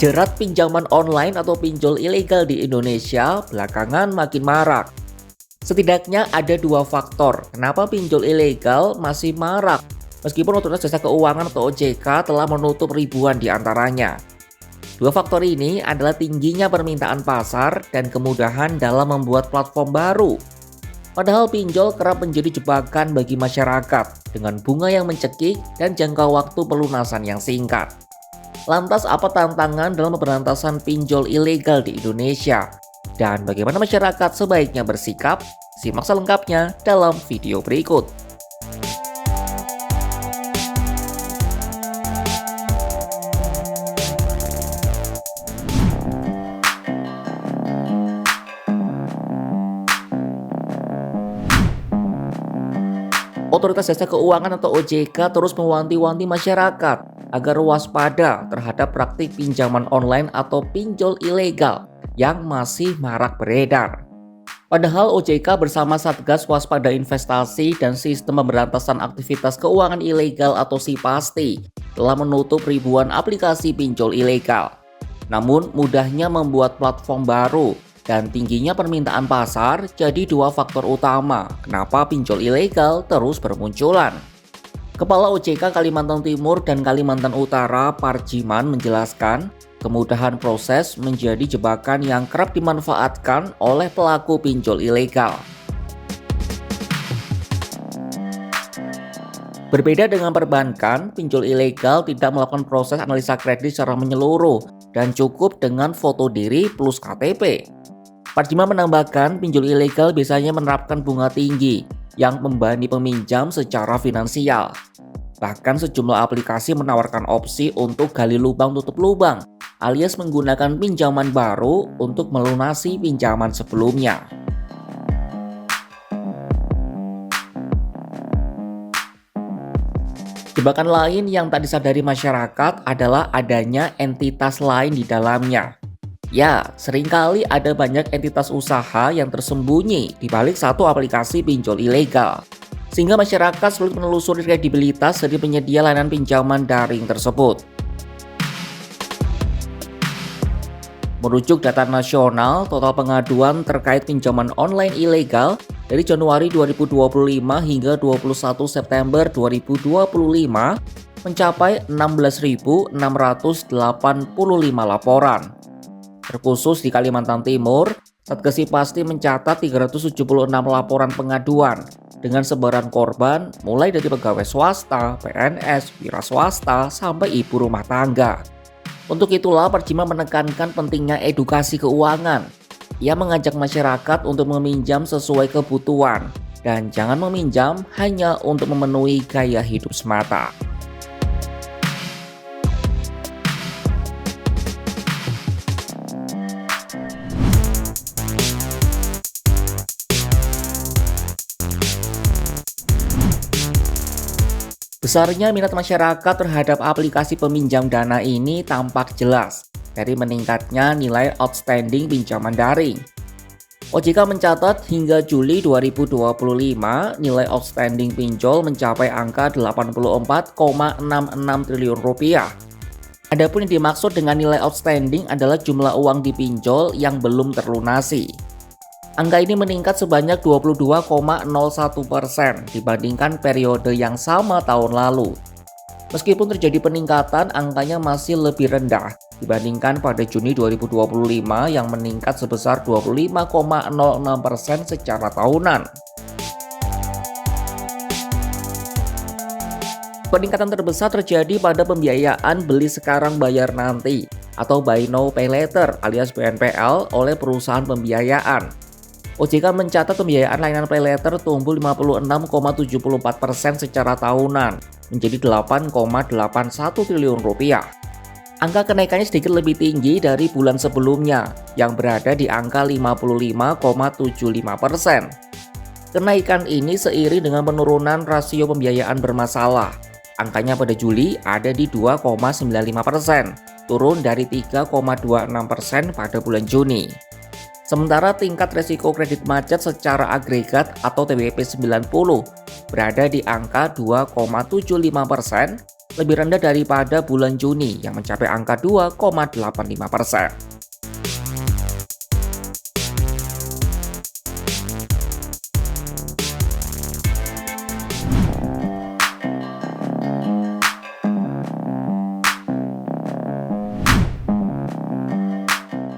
Jerat pinjaman online atau pinjol ilegal di Indonesia belakangan makin marak. Setidaknya ada dua faktor kenapa pinjol ilegal masih marak, meskipun Otoritas Jasa Keuangan atau OJK telah menutup ribuan di antaranya. Dua faktor ini adalah tingginya permintaan pasar dan kemudahan dalam membuat platform baru. Padahal pinjol kerap menjadi jebakan bagi masyarakat dengan bunga yang mencekik dan jangka waktu pelunasan yang singkat. Lantas apa tantangan dalam pemberantasan pinjol ilegal di Indonesia? Dan bagaimana masyarakat sebaiknya bersikap? Simak selengkapnya dalam video berikut. Otoritas Jasa Keuangan atau OJK terus mewanti-wanti masyarakat agar waspada terhadap praktik pinjaman online atau pinjol ilegal yang masih marak beredar. Padahal OJK bersama Satgas Waspada Investasi dan Sistem Pemberantasan Aktivitas Keuangan Ilegal atau SIPASTI telah menutup ribuan aplikasi pinjol ilegal. Namun mudahnya membuat platform baru dan tingginya permintaan pasar jadi dua faktor utama kenapa pinjol ilegal terus bermunculan. Kepala OJK Kalimantan Timur dan Kalimantan Utara, Parjiman, menjelaskan kemudahan proses menjadi jebakan yang kerap dimanfaatkan oleh pelaku pinjol ilegal. Berbeda dengan perbankan, pinjol ilegal tidak melakukan proses analisa kredit secara menyeluruh dan cukup dengan foto diri plus KTP. Parjiman menambahkan, pinjol ilegal biasanya menerapkan bunga tinggi yang membebani peminjam secara finansial. Bahkan sejumlah aplikasi menawarkan opsi untuk gali lubang tutup lubang, alias menggunakan pinjaman baru untuk melunasi pinjaman sebelumnya. Jebakan lain yang tak disadari masyarakat adalah adanya entitas lain di dalamnya. Ya, seringkali ada banyak entitas usaha yang tersembunyi di balik satu aplikasi pinjol ilegal, sehingga masyarakat sulit menelusuri kredibilitas dari penyedia layanan pinjaman daring tersebut. Merujuk data nasional, total pengaduan terkait pinjaman online ilegal dari Januari 2025 hingga 21 September 2025 mencapai 16.685 laporan. Terkhusus di Kalimantan Timur, Satgas SIPASTI mencatat 376 laporan pengaduan dengan sebaran korban mulai dari pegawai swasta, PNS, wira swasta, sampai ibu rumah tangga. Untuk itulah Parjiman menekankan pentingnya edukasi keuangan. Ia mengajak masyarakat untuk meminjam sesuai kebutuhan dan jangan meminjam hanya untuk memenuhi gaya hidup semata. Besarnya minat masyarakat terhadap aplikasi peminjam dana ini tampak jelas dari meningkatnya nilai outstanding pinjaman daring. OJK mencatat hingga Juli 2025 nilai outstanding pinjol mencapai angka 84,66 triliun rupiah. Adapun yang dimaksud dengan nilai outstanding adalah jumlah uang dipinjol yang belum terlunasi. Angka ini meningkat sebanyak 22,01% dibandingkan periode yang sama tahun lalu. Meskipun terjadi peningkatan, angkanya masih lebih rendah dibandingkan pada Juni 2025 yang meningkat sebesar 25,06% secara tahunan. Peningkatan terbesar terjadi pada pembiayaan beli sekarang bayar nanti atau buy now pay later alias BNPL oleh perusahaan pembiayaan. OJK mencatat pembiayaan layanan pay later tumbuh 56,74% secara tahunan menjadi 8,81 triliun rupiah. Angka kenaikannya sedikit lebih tinggi dari bulan sebelumnya yang berada di angka 55,75%. Kenaikan ini seiring dengan penurunan rasio pembiayaan bermasalah. Angkanya pada Juli ada di 2,95%, turun dari 3,26% pada bulan Juni. Sementara tingkat resiko kredit macet secara agregat atau TWP 90 berada di angka 2,75%, lebih rendah daripada bulan Juni yang mencapai angka 2,85%.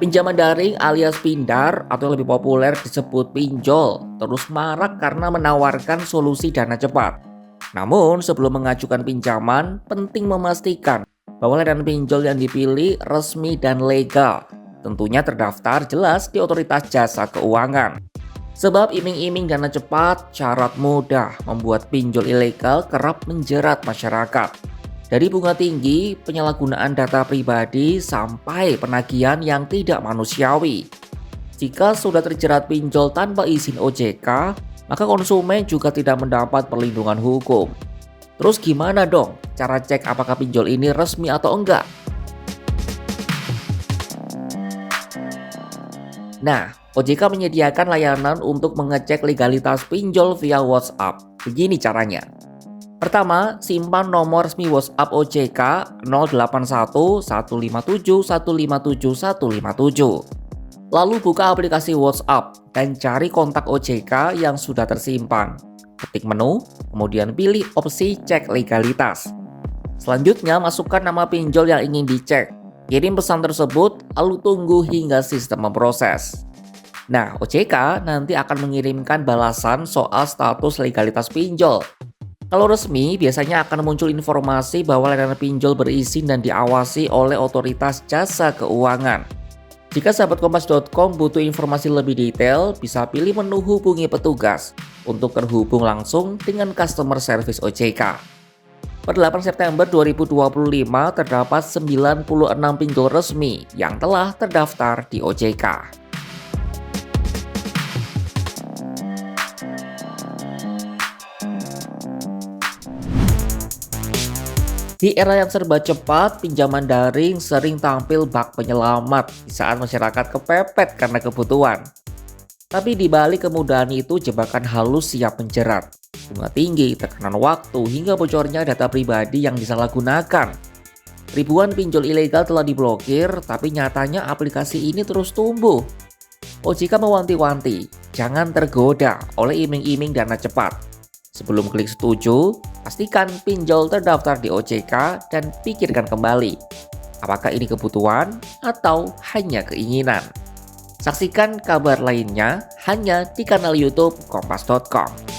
Pinjaman daring alias pindar atau yang lebih populer disebut pinjol terus marak karena menawarkan solusi dana cepat. Namun sebelum mengajukan pinjaman, penting memastikan bahwa layanan pinjol yang dipilih resmi dan legal. Tentunya terdaftar jelas di otoritas jasa keuangan. Sebab iming-iming dana cepat, syarat mudah membuat pinjol ilegal kerap menjerat masyarakat. Dari bunga tinggi, penyalahgunaan data pribadi, sampai penagihan yang tidak manusiawi. Jika sudah terjerat pinjol tanpa izin OJK, maka konsumen juga tidak mendapat perlindungan hukum. Terus gimana dong cara cek apakah pinjol ini resmi atau enggak? Nah, OJK menyediakan layanan untuk mengecek legalitas pinjol via WhatsApp. Begini caranya. Pertama, simpan nomor resmi WhatsApp OJK 081 157 157 157. Lalu buka aplikasi WhatsApp dan cari kontak OJK yang sudah tersimpan. Ketik menu, kemudian pilih opsi cek legalitas. Selanjutnya, masukkan nama pinjol yang ingin dicek. Kirim pesan tersebut, lalu tunggu hingga sistem memproses. Nah, OJK nanti akan mengirimkan balasan soal status legalitas pinjol. Kalau resmi, biasanya akan muncul informasi bahwa layanan pinjol berizin dan diawasi oleh otoritas jasa keuangan. Jika sahabat Kompas.com butuh informasi lebih detail, bisa pilih menu hubungi petugas untuk terhubung langsung dengan customer service OJK. Per 8 September 2025 terdapat 96 pinjol resmi yang telah terdaftar di OJK. Di era yang serba cepat, pinjaman daring sering tampil bak penyelamat di saat masyarakat kepepet karena kebutuhan. Tapi di balik kemudahan itu, jebakan halus siap menjerat. Bunga tinggi, tekanan waktu, hingga bocornya data pribadi yang disalahgunakan. Ribuan pinjol ilegal telah diblokir, tapi nyatanya aplikasi ini terus tumbuh. OJK mewanti-wanti, jangan tergoda oleh iming-iming dana cepat. Sebelum klik setuju, pastikan pinjol terdaftar di OJK dan pikirkan kembali, apakah ini kebutuhan atau hanya keinginan. Saksikan kabar lainnya hanya di kanal YouTube Kompas.com.